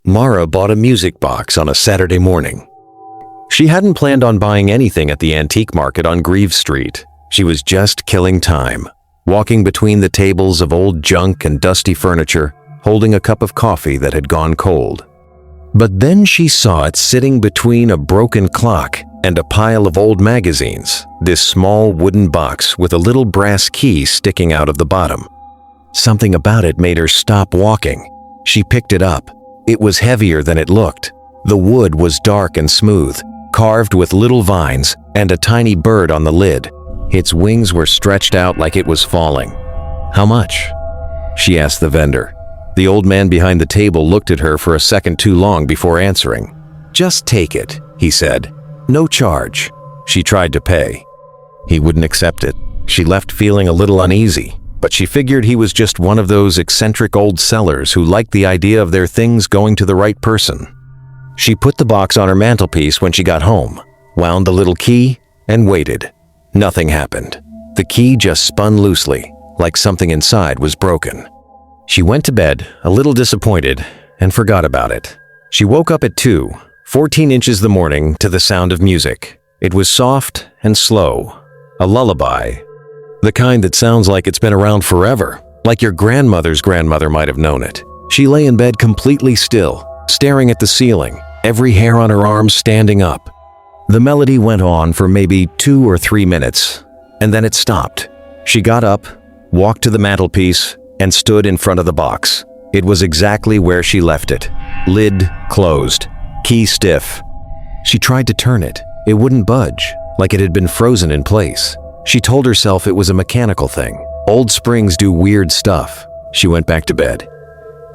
Mara bought a music box on a Saturday morning. She hadn't planned on buying anything at the antique market on Greaves Street. She was just killing time, walking between the tables of old junk and dusty furniture, holding a cup of coffee that had gone cold. But then she saw it sitting between a broken clock and a pile of old magazines, this small wooden box with a little brass key sticking out of the bottom. Something about it made her stop walking. She picked it up. It was heavier than it looked. The wood was dark and smooth, carved with little vines and a tiny bird on the lid. Its wings were stretched out like it was falling. "How much?" she asked the vendor. The old man behind the table looked at her for a second too long before answering. "Just take it," he said. "No charge." She tried to pay. He wouldn't accept it. She left feeling a little uneasy, but she figured he was just one of those eccentric old sellers who liked the idea of their things going to the right person. She put the box on her mantelpiece when she got home, wound the little key, and waited. Nothing happened. The key just spun loosely, like something inside was broken. She went to bed, a little disappointed, and forgot about it. She woke up at 2, 14 inches the morning, to the sound of music. It was soft and slow, a lullaby. The kind that sounds like it's been around forever, like your grandmother's grandmother might have known it. She lay in bed completely still, staring at the ceiling, every hair on her arm standing up. The melody went on for maybe 2 or 3 minutes, and then it stopped. She got up, walked to the mantelpiece, and stood in front of the box. It was exactly where she left it. Lid closed, key stiff. She tried to turn it. It wouldn't budge, like it had been frozen in place. She told herself it was a mechanical thing. Old springs do weird stuff. She went back to bed.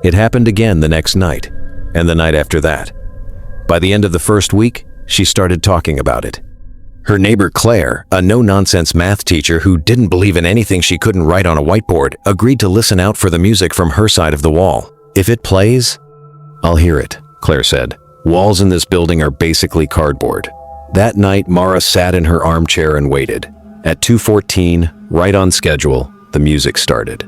It happened again the next night, and the night after that. By the end of the first week, she started talking about it. Her neighbor Claire, a no-nonsense math teacher who didn't believe in anything she couldn't write on a whiteboard, agreed to listen out for the music from her side of the wall. "If it plays, I'll hear it," Claire said. "Walls in this building are basically cardboard." That night, Mara sat in her armchair and waited. At 2:14, right on schedule, the music started.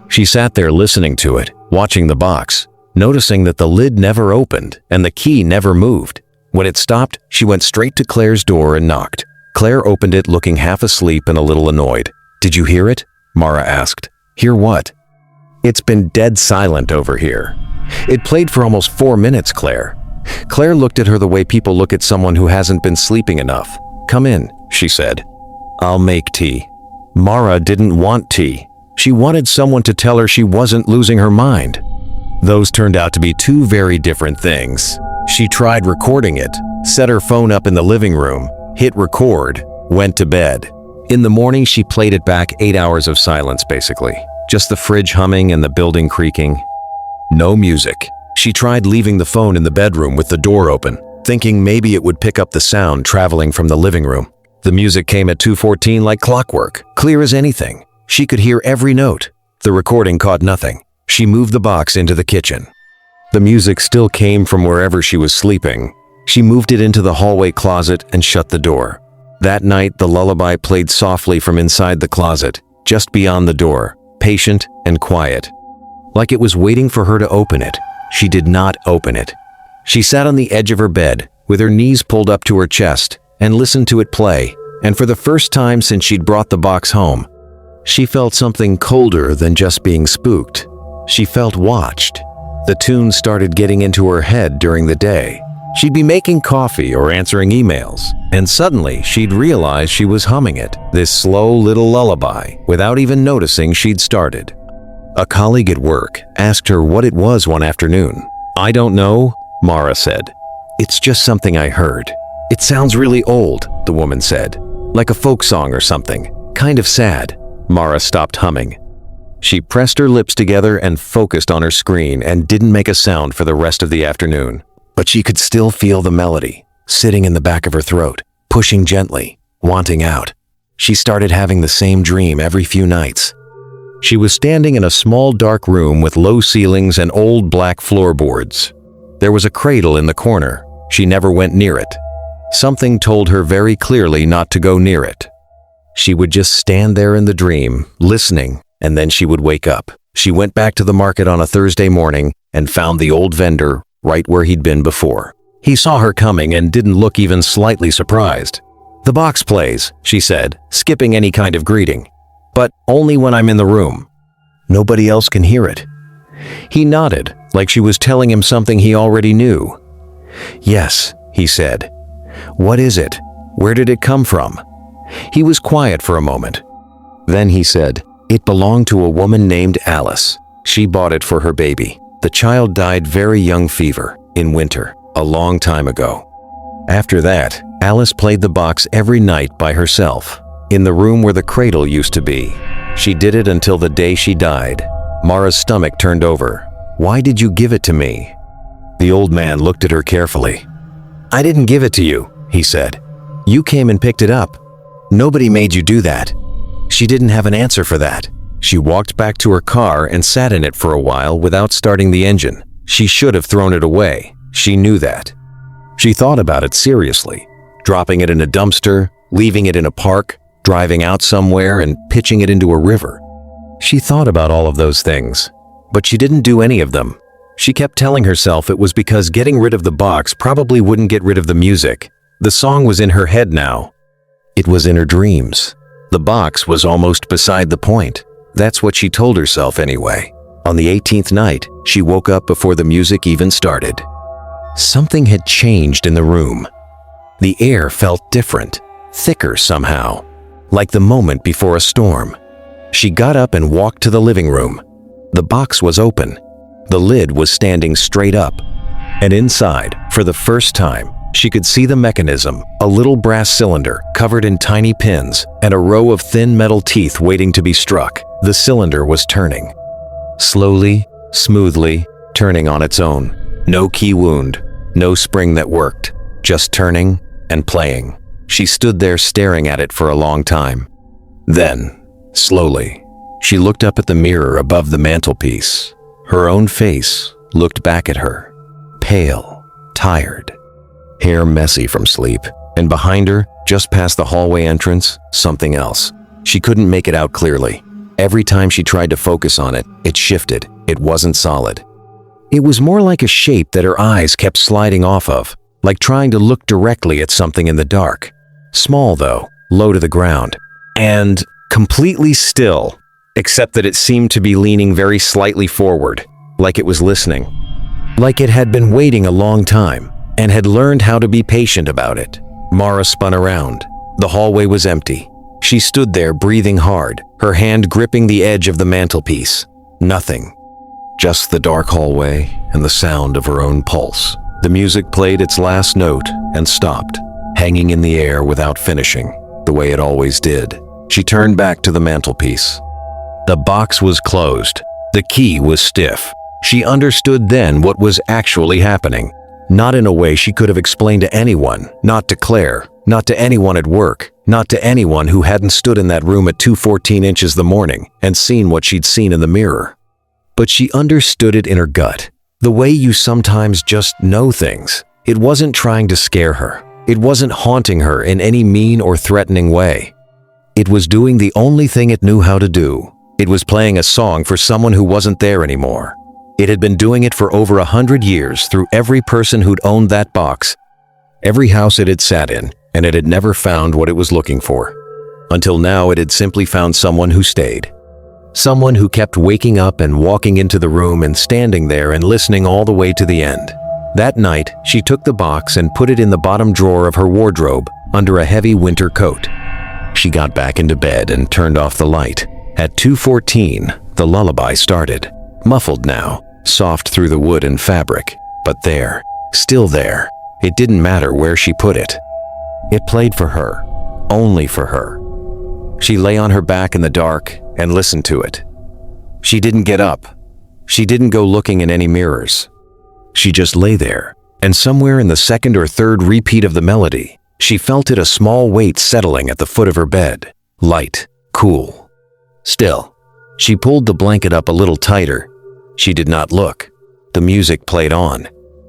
She sat there listening to it, watching the box, noticing that the lid never opened and the key never moved. When it stopped, she went straight to Claire's door and knocked. Claire opened it looking half asleep and a little annoyed. "Did you hear it?" Mara asked. "Hear what?" "It's been dead silent over here." "It played for almost 4 minutes, Claire." Claire looked at her the way people look at someone who hasn't been sleeping enough. "Come in," she said. "I'll make tea." Mara didn't want tea. She wanted someone to tell her she wasn't losing her mind. Those turned out to be two very different things. She tried recording it, set her phone up in the living room, hit record, went to bed. In the morning, she played it back. 8 hours of silence, basically. Just the fridge humming and the building creaking. No music. She tried leaving the phone in the bedroom with the door open, thinking maybe it would pick up the sound traveling from the living room. The music came at 2:14 like clockwork, clear as anything. She could hear every note. The recording caught nothing. She moved the box into the kitchen. The music still came from wherever she was sleeping. She moved it into the hallway closet and shut the door. That night, the lullaby played softly from inside the closet, just beyond the door, patient and quiet. Like it was waiting for her to open it. She did not open it. She sat on the edge of her bed, with her knees pulled up to her chest, and listened to it play. And for the first time since she'd brought the box home, she felt something colder than just being spooked. She felt watched. The tune started getting into her head during the day. She'd be making coffee or answering emails, and suddenly she'd realize she was humming it, this slow little lullaby, without even noticing she'd started. A colleague at work asked her what it was one afternoon. "I don't know," Mara said. "It's just something I heard." "It sounds really old," the woman said. "Like a folk song or something. Kind of sad." Mara stopped humming. She pressed her lips together and focused on her screen and didn't make a sound for the rest of the afternoon. But she could still feel the melody, sitting in the back of her throat, pushing gently, wanting out. She started having the same dream every few nights. She was standing in a small dark room with low ceilings and old black floorboards. There was a cradle in the corner. She never went near it. Something told her very clearly not to go near it. She would just stand there in the dream, listening, and then she would wake up. She went back to the market on a Thursday morning and found the old vendor right where he'd been before. He saw her coming and didn't look even slightly surprised. "The box plays," she said, skipping any kind of greeting. "But only when I'm in the room. Nobody else can hear it." He nodded, like she was telling him something he already knew. "Yes," he said. "What is it? Where did it come from?" He was quiet for a moment. Then he said, "It belonged to a woman named Alice. She bought it for her baby. The child died very young fever, in winter, a long time ago." After that, Alice played the box every night by herself, in the room where the cradle used to be. She did it until the day she died. Mara's stomach turned over. "Why did you give it to me?" The old man looked at her carefully. "I didn't give it to you," he said. "You came and picked it up. Nobody made you do that." She didn't have an answer for that. She walked back to her car and sat in it for a while without starting the engine. She should have thrown it away. She knew that. She thought about it seriously, dropping it in a dumpster, leaving it in a park, driving out somewhere and pitching it into a river. She thought about all of those things, but she didn't do any of them. She kept telling herself it was because getting rid of the box probably wouldn't get rid of the music. The song was in her head now. It was in her dreams. The box was almost beside the point. That's what she told herself anyway. On the 18th night, she woke up before the music even started. Something had changed in the room. The air felt different, thicker somehow, like the moment before a storm. She got up and walked to the living room. The box was open. The lid was standing straight up. And inside, for the first time, she could see the mechanism, a little brass cylinder covered in tiny pins and a row of thin metal teeth waiting to be struck. The cylinder was turning. Slowly, smoothly, turning on its own. No key wound, no spring that worked, just turning and playing. She stood there staring at it for a long time. Then, slowly, she looked up at the mirror above the mantelpiece. Her own face looked back at her, pale, tired, hair messy from sleep, and behind her, just past the hallway entrance, something else. She couldn't make it out clearly. Every time she tried to focus on it, it shifted. It wasn't solid. It was more like a shape that her eyes kept sliding off of, like trying to look directly at something in the dark. Small though, low to the ground, and completely still, except that it seemed to be leaning very slightly forward, like it was listening. Like it had been waiting a long time, and had learned how to be patient about it. Mara spun around. The hallway was empty. She stood there breathing hard, her hand gripping the edge of the mantelpiece. Nothing. Just the dark hallway and the sound of her own pulse. The music played its last note and stopped, hanging in the air without finishing, the way it always did. She turned back to the mantelpiece. The box was closed. The key was stiff. She understood then what was actually happening. Not in a way she could have explained to anyone, not to Claire, not to anyone at work, not to anyone who hadn't stood in that room at 2:14 inches the morning and seen what she'd seen in the mirror. But she understood it in her gut, the way you sometimes just know things. It wasn't trying to scare her. It wasn't haunting her in any mean or threatening way. It was doing the only thing it knew how to do. It was playing a song for someone who wasn't there anymore. It had been doing it for over 100 years through every person who'd owned that box, every house it had sat in, and it had never found what it was looking for. Until now, it had simply found someone who stayed. Someone who kept waking up and walking into the room and standing there and listening all the way to the end. That night, she took the box and put it in the bottom drawer of her wardrobe under a heavy winter coat. She got back into bed and turned off the light. At 2:14, the lullaby started, muffled now, soft through the wood and fabric, but there, still there. It didn't matter where she put it. It played for her, only for her. She lay on her back in the dark and listened to it. She didn't get up. She didn't go looking in any mirrors. She just lay there, and somewhere in the second or third repeat of the melody, she felt it, a small weight settling at the foot of her bed, light, cool. Still, she pulled the blanket up a little tighter. She did not look. The music played on.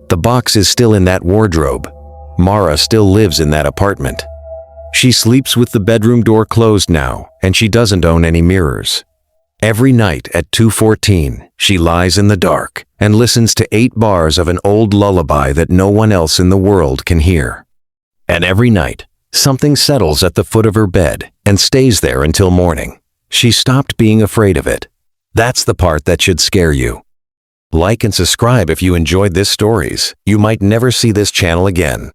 The box is still in that wardrobe. Mara still lives in that apartment. She sleeps with the bedroom door closed now, and she doesn't own any mirrors. Every night at 2:14, she lies in the dark and listens to 8 bars of an old lullaby that no one else in the world can hear. And every night, something settles at the foot of her bed and stays there until morning. She stopped being afraid of it. That's the part that should scare you. Like and subscribe if you enjoyed this stories. You might never see this channel again.